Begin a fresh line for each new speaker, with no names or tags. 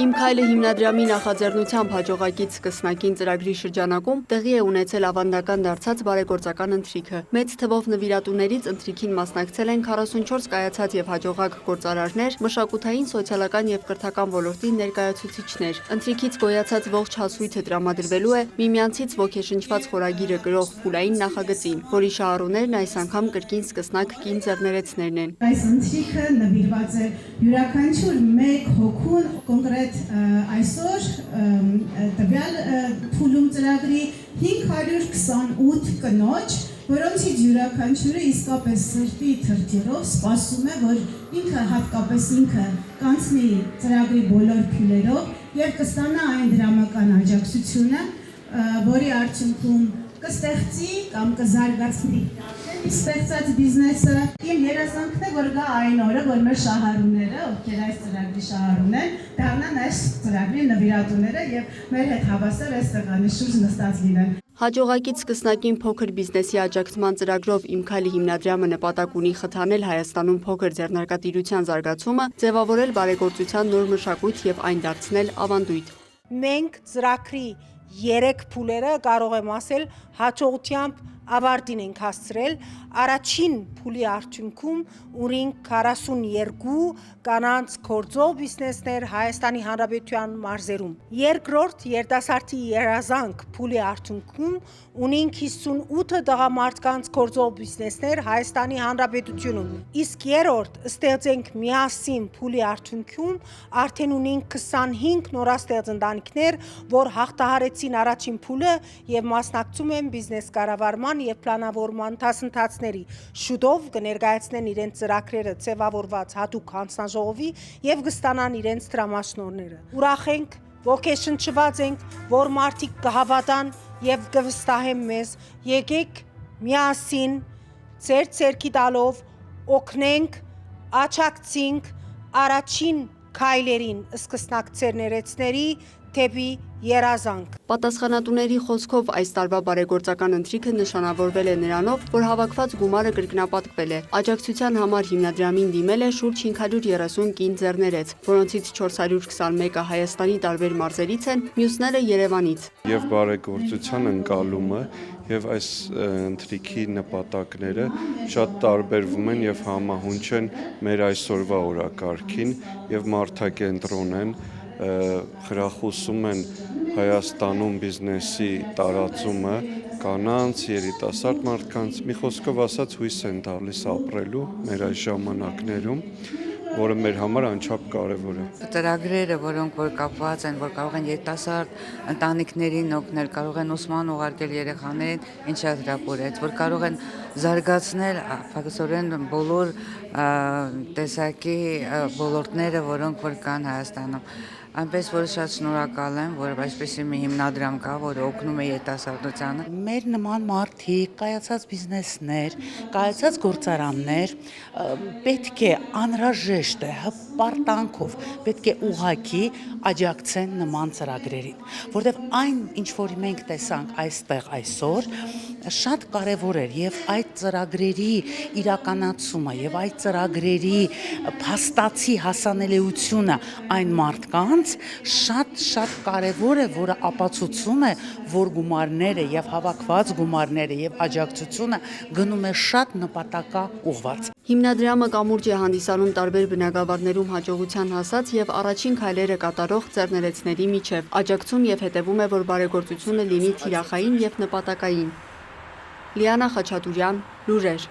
Իմ քայլը հիմնադրամի նախաձեռնությամբ հաջողակից սկսնակին ծրագրի շրջանակում տեղի է ունեցել ավանդական դարձած բարեգործական ընթրիքը։ Մեծ թվով նվիրատուներից ընթրիքին մասնակցել են 44 կայացած եւ հաջողակ գործարարներ, մշակութային, սոցիալական եւ կրթական ոլորտի ներկայացուցիչներ։ Ընթրիքից գոյացած ողջ հասույթը տրամադրվելու է միմյանցից ոգեշնչված խորագիրը կրող փուլային նախագծին, որի շահառուներն այս անգամ կրկին սկսնակ կին ձեռներեցներն են։
Այս ընթրիքը նվիրված է յուրաքանչյուր մեկ հոգուն կոնկրետ այսօր տվյալ փուլում ծրագրի 528 կնոջ, որոնցից յուրաքանչյուրը իսկապես սրտի թրթիռով սպասում է, որ ինքը հատկապես ինքը կանցնի ծրագրի բոլոր փուլերով եւ կստանա այն դրամական աջակցությունը, որի արդյունքում կստեղծի կամ կզարգացնի ստեղծած բիզնեսը։ Իմ երազանքն է, որ գա այն օրը, որ մեր շահառուները, ովքեր այս ծրագրի շահառուն են, դառնան այս ծրագրի նվիրատուները եւ մեր հետ հավասար այս տղանի շուրջ նստած լինեն։
Հաջողակից սկսնակին փոքր բիզնեսի աջակցման ծրագրով Իմ քայլը հիմնադրամը նպատակ ունի խթանել Հայաստանում փոքր ձեռնարկատիրության զարգացումը, ձևավորել բարեգործության նոր մշակույթ եւ այն դարձնել ավանդույթ։
Մենք ծրագրի 3 փուլերը կարող եմ ասել հաջողությամբ ավարտին ենք հասցրել։ Առաջին փուլի արդյունքում ունենք 42 կանանց գործող բիզնեսներ Հայաստանի Հանրապետության մարզերում։ Երկրորդ երիտասարդի երազանք փուլի արդյունքում ունենք 58 տղամարդկանց գործող բիզնեսներ Հայաստանի Հանրապետությունում։ Իսկ երրորդ ստեղծենք միասին փուլի արդյունքում արդեն ունենք 25 նորաստեղծ ընտանիքներ, որ հաղթահարեցին առաջին փուլը եւ մասնակցում են բիզնես կառավարման եւ պլանավորման դասընթացների։ Շուտով կներկայացնեն իրենց ծրագրերը ձևավորված հատուկ հանձնաժողովի եւ կստանան իրենց դրամաշնորհները։ Ուրախ ենք, ոգեշնչված ենք, որ մարդիկ կհավատան եւ կվստահեն մեզ։ Եկեք միասին ձեր ցերքի տալով օգնենք, աջակցենք առաջին քայլերին սկսնակ ձեռներեցների դեպի երազանք։
Պատասխանատուների խոսքով այս տարվա բարեգործական ընթրիքը նշանավորվել է նրանով, որ հավաքված գումարը կրկնապատկվել է։ Աջակցության համար հիմնադրամին դիմել է շուրջ 530 կին ձեռներեց, որոնցից 421-ը Հայաստանի տարբեր մարզերից են, մյուսները Երևանից։
Եվ բարեգործության ընկալումը եւ այս ընթրիքի նպատակները շատ տարբերվում են եւ համահունչ են մեր այսօրվա օրակարգին եւ մարդակենտրոն են, խրախուսում են Հայաստանում բիզնեսի տարածումը կանանց, երիտասարդ մարդկանց, մի խոսքով ասած հույս են տալիս ապրելու մեր այս ժամանակներում, որը մեր համար անչափ կարևոր է։
Ծրագրերը, որոնք որ կապված են, որ կարող են երիտասարդ ընտանիքներին օգնել, կարող են ուսման ուղարկել երեխաներին, ինչա հրապուրեց, որ կարող են զարգացնել փակսորեն բոլոր տեսակի ոլորտները, որոնք որ կան Հայաստանում։ Այնպես որ շատ շնորհակալ եմ, որ այսպեսի մի հիմնադրամ կա, որը օգնում է երիտասարդությանը։
Մեր նման մարդիկ, կայացած բիզնեսներ, կայացած գործարաններ պետք է անհրաժեշտ է հպարտանքով, պետք է ուղղակի աջակցեն նման ծրագրերին, որտեղ այն, ինչ որ մենք տեսանք այստեղ այսօր, շատ կարևոր էր եւ այդ ծրագրերի իրականացումը եւ այդ ծրագրերի փաստացի հասանելիությունը այն մարդկանց շատ կարևոր է, որը ապացուցում է, որ գումարները եւ հավաքված գումարները եւ աջակցությունը գնում է շատ նպատակաուղղված։
Հիմնադրամը կամուրջ է հանդիսանում տարբեր բնակավարներում հաջողության հասած եւ առաջին քայլերը կատարող ձեռներեցների միջև։ Աջակցում եւ հետևում է, որ բարեգործությունը լինի թիրախային եւ նպատակային։ Լիանա Խաչատուրյան, լուրեր։